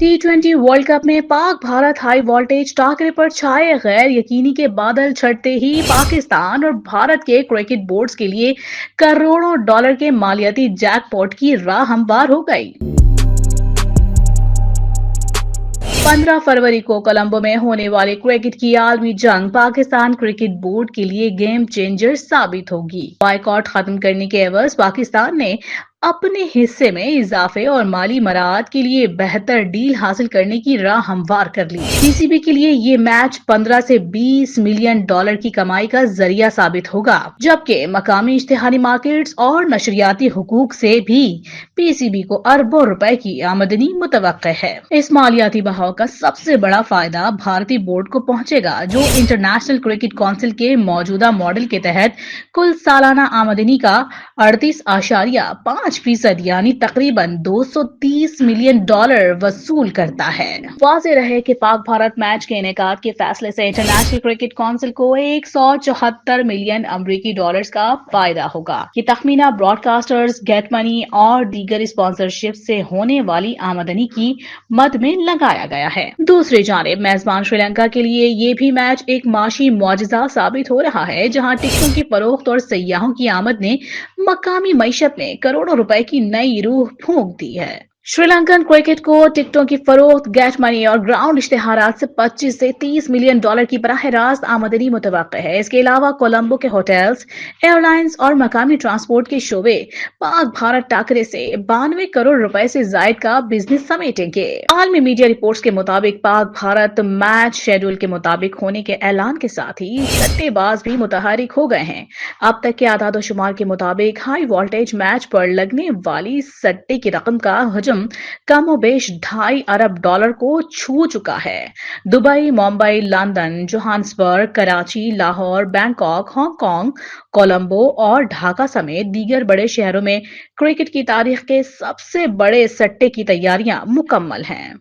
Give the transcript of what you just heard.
टी20 world cup में Pak Bharat high voltage Thakare पर छाए गैर यकीनी के बादल छटते ही पाकिस्तान और भारत के क्रिकेट बोर्ड्स के लिए करोड़ों डॉलर के मालियाती जैकपॉट की राह हमवार हो गई। 15 फरवरी को कोलंबो में होने वाली क्रिकेट की आलमी जंग पाकिस्तान क्रिकेट बोर्ड के लिए गेम चेंजर साबित होगी। बायकॉट खत्म करने के एवज पाकिस्तान ने अपने हिस्से में इजाफे और माली मराहत के लिए बेहतर डील हासिल करने की राह हमवार कर ली। पीसीबी के लिए ये मैच 15 से 20 मिलियन डॉलर की कमाई का जरिया साबित होगा, जबकि मकामी इश्तिहारी मार्केट्स और नशरियाती हुकूक से भी पीसीबी को अरबों रुपए की आमदनी मुतवक्के है। इस मालियाती बहाव का सबसे बड़ा फायदा भारतीय बोर्ड को पहुंचेगा, जो इंटरनेशनल क्रिकेट काउंसिल के मौजूदा मॉडल के तहत कुल सालाना आमदनी का 38.5% यानी तकरीबन 230 मिलियन डॉलर वसूल करता है। वाज़ेह रहे कि पाक भारत मैच के इनेकाद के फैसले से इंटरनेशनल क्रिकेट काउंसिल को 174 मिलियन अमरीकी डॉलर्स का फायदा होगा। ये तखमीना ब्रॉडकास्टर्स, गेट मनी और दीगर स्पॉन्सरशिप से होने वाली आमदनी की मद में लगाया गया है। दूसरी जानिब मेजबान श्रीलंका के लिए ये भी मैच एक माशी मुआजिजा साबित हो रहा है, जहां टिकटों की फरोख्त और सयाहों की आमद ने मकामी मईशत में करोड़ों रुपए की नई रूह फूंक दी है। श्रीलंकन क्रिकेट को टिकटों की फरोख्त, गेट मनी और ग्राउंड इश्तिहारात से 25 से 30 मिलियन डॉलर की बराह रास्त आमदनी मुतवक्के है। इसके अलावा कोलंबो के होटल्स, एयरलाइंस और मकामी ट्रांसपोर्ट के शोबे पाक भारत टाकरे से 92 करोड़ रुपए से जायद का बिजनेस समेटेंगे। आलमी मीडिया रिपोर्ट्स के मुताबिक पाक भारत मैच शेड्यूल के मुताबिक होने के ऐलान के साथ ही सट्टेबाज भी मुतहरिक हो गए हैं। अब तक के आदाद शुमार के मुताबिक हाई वोल्टेज मैच पर लगने वाली सट्टे की रकम का हजम कमो बेश 2.5 अरब डॉलर को छू चुका है। Dubai, Mumbai, London, Johannesburg, Karachi, Lahore, Bangkok, Hong Kong, Colombo और ढाका समेत दीगर बड़े शहरों में क्रिकेट की तारीख के सबसे बड़े सट्टे की तैयारियां मुकम्मल हैं।